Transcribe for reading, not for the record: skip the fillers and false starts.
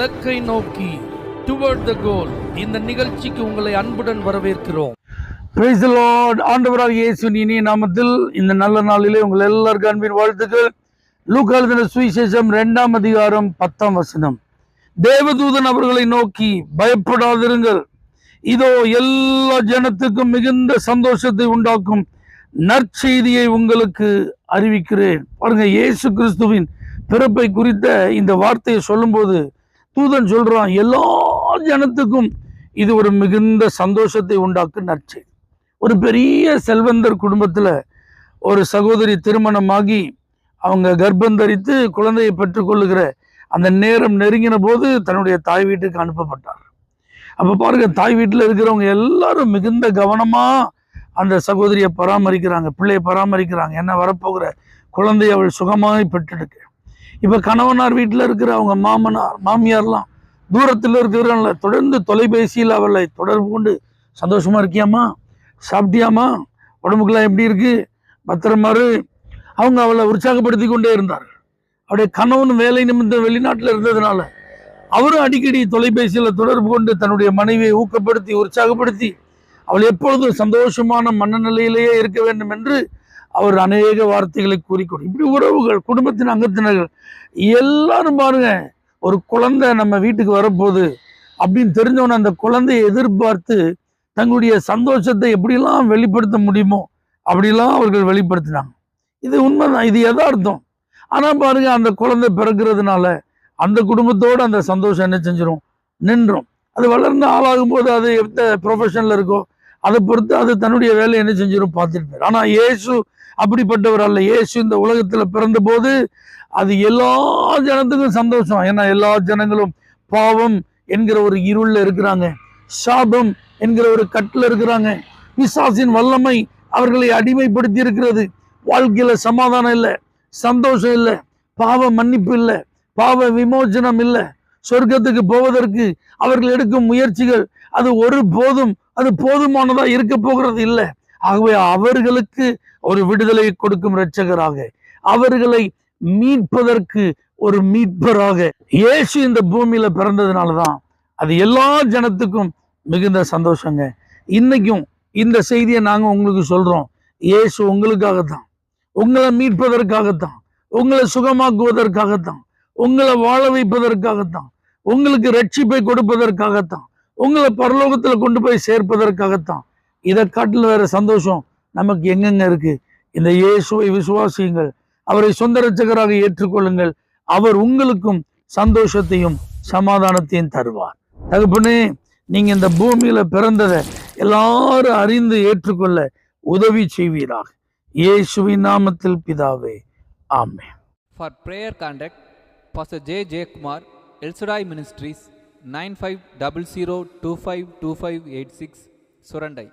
இலக்கை நோக்கி டுவர்ட் த கோல் இந்த நிகழ்ச்சிக்கு உங்களை அன்புடன் வரவேற்கிறோம். Praise the Lord. ஆண்டவராகிய இயேசுவின் இனிய நாமத்தில் இந்த நல்ல நாளிலே உங்கள் எல்லாருக்கும் அன்பின் வாழ்த்துக்கள். லூக்கா எழுதின சுவிசேஷம் 2ஆம் அதிகாரம் 10ஆம் வசனம். தேவதூதன் அவர்களை நோக்கி, பயப்படாதிருங்கள், இதோ எல்லா ஜனத்துக்கும் மிகுந்த சந்தோஷத்தை உண்டாக்கும் நற்செய்தியை உங்களுக்கு அறிவிக்கிறேன். பாருங்க, இயேசு கிறிஸ்துவின் பிறப்பை குறித்த இந்த வார்த்தையை சொல்லும்போது தூதன் சொல்றான், எல்லா ஜனத்துக்கும் இது ஒரு மிகுந்த சந்தோஷத்தை உண்டாக்கும் நற்செய்தி. ஒரு பெரிய செல்வந்தர் குடும்பத்துல ஒரு சகோதரி திருமணமாகி அவங்க கர்ப்பம் தரித்து குழந்தையை பெற்றுக்கொள்ளுகிற அந்த நேரம் நெருங்கின போது தன்னுடைய தாய் வீட்டுக்கு அனுப்பப்பட்டார். அப்ப பாருங்க, தாய் வீட்டில் இருக்கிறவங்க எல்லாரும் மிகுந்த கவனமா அந்த சகோதரியை பராமரிக்கிறாங்க, பிள்ளையை பராமரிக்கிறாங்க. என்ன வரப்போகிற குழந்தையை அவள் சுகமாய் பெற்றெடுக்க. இப்ப கணவனார் வீட்டில் இருக்கிற அவங்க மாமனார் மாமியார்லாம் தூரத்தில் இருக்கிறவங்கள தொடர்ந்து தொலைபேசியில் அவளை தொடர்பு கொண்டு, சந்தோஷமா இருக்கியாமா, சாப்பிட்டியாமா, உடம்புக்கெல்லாம் எப்படி இருக்கு, பத்திரமாறு, அவங்க அவளை உற்சாகப்படுத்தி கொண்டே இருந்தார். அவருடைய கணவன் வேலை நிமித்தம் வெளிநாட்டில் இருந்ததுனால அவரும் அடிக்கடி தொலைபேசியில் தொடர்பு கொண்டு தன்னுடைய மனைவியை ஊக்கப்படுத்தி உற்சாகப்படுத்தி அவள் எப்பொழுதும் சந்தோஷமான மனநிலையிலேயே இருக்க வேண்டும் என்று அவர் அநேக வார்த்தைகளை கூறிக்கொண்டு, இப்படி உறவுகள், குடும்பத்தின் அங்கத்தினர்கள் எல்லாரும் பாருங்க, ஒரு குழந்தை நம்ம வீட்டுக்கு வரப்போகுது அப்படின்னு தெரிஞ்சவன அந்த குழந்தையை எதிர்பார்த்து தங்களுடைய சந்தோஷத்தை எப்படிலாம் வெளிப்படுத்த முடியுமோ அப்படிலாம் அவர்கள் வெளிப்படுத்தினாங்க. இது உண்மைதான், இது யதார்த்தம். ஆனா பாருங்க, அந்த குழந்தை பிறக்கிறதுனால அந்த குடும்பத்தோடு அந்த சந்தோஷம் என்ன செஞ்சிடும், நின்றோம். அது வளர்ந்து ஆளாகும் போது அது எந்த ப்ரொஃபஷன்ல இருக்கோ அதை பொறுத்து அது தன்னுடைய வேலையை என்ன செஞ்சிடும் பார்த்துட்டு. ஆனா இயேசு அப்படிப்பட்டவர் அல்ல. இயேசு இந்த உலகத்துல பிறந்த போது அது எல்லா ஜனத்துக்கும் சந்தோஷம். ஏன்னா எல்லா ஜனங்களும் பாவம் என்கிற ஒரு இருள்ல இருக்கிறாங்க, சாபம் என்கிற ஒரு கட்டில் இருக்கிறாங்க, பிசாசின் வல்லமை அவர்களை அடிமைப்படுத்தி இருக்கிறது. வாழ்க்கையில சமாதானம் இல்லை, சந்தோஷம் இல்லை, பாவ மன்னிப்பு இல்லை, பாவ விமோசனம் இல்லை. சொர்க்கத்துக்கு போவதற்கு அவர்கள் எடுக்கும் முயற்சிகள் அது ஒரு போதும் அது போதுமானதா இருக்க போகிறது இல்லை. ஆகவே அவர்களுக்கு ஒரு விடுதலை கொடுக்கும் இரட்சகராக, அவர்களை மீட்பதற்கு ஒரு மீட்பராக இயேசு இந்த பூமியில பிறந்ததுனாலதான் அது எல்லா ஜனத்துக்கும் மிகுந்த சந்தோஷங்க. இன்னைக்கும் இந்த செய்தியை நாங்க உங்களுக்கு சொல்றோம். இயேசு உங்களுக்காகத்தான், உங்களை மீட்பதற்காகத்தான், உங்களை சுகமாக்குவதற்காகத்தான், உங்களை வாழ வைப்பதற்காகத்தான், உங்களுக்கு ரட்சிப்பை கொடுப்பதற்காகத்தான், உங்களை பரலோகத்துல கொண்டு போய் சேர்ப்பதற்காகத்தான். இதை காட்டில் வேற சந்தோஷம் நமக்கு எங்கெங்க இருக்கு? இந்த இயேசுவை விசுவாசியுங்கள், அவரை சொந்த இரட்சகராக ஏற்றுக்கொள்ளுங்கள். அவர் உங்களுக்கும் சந்தோஷத்தையும் சமாதானத்தையும் தருவார். தகப்பனே, நீங்க இந்த பூமியில பிறந்ததை எல்லாரும் அறிந்து ஏற்றுக்கொள்ள உதவி செய்வீராக. இயேசுவின் நாமத்தில் பிதாவே, ஆமென். For prayer contact, Pastor J. J. Kumar, El Shaddai Ministries, 9500252586, Surandai.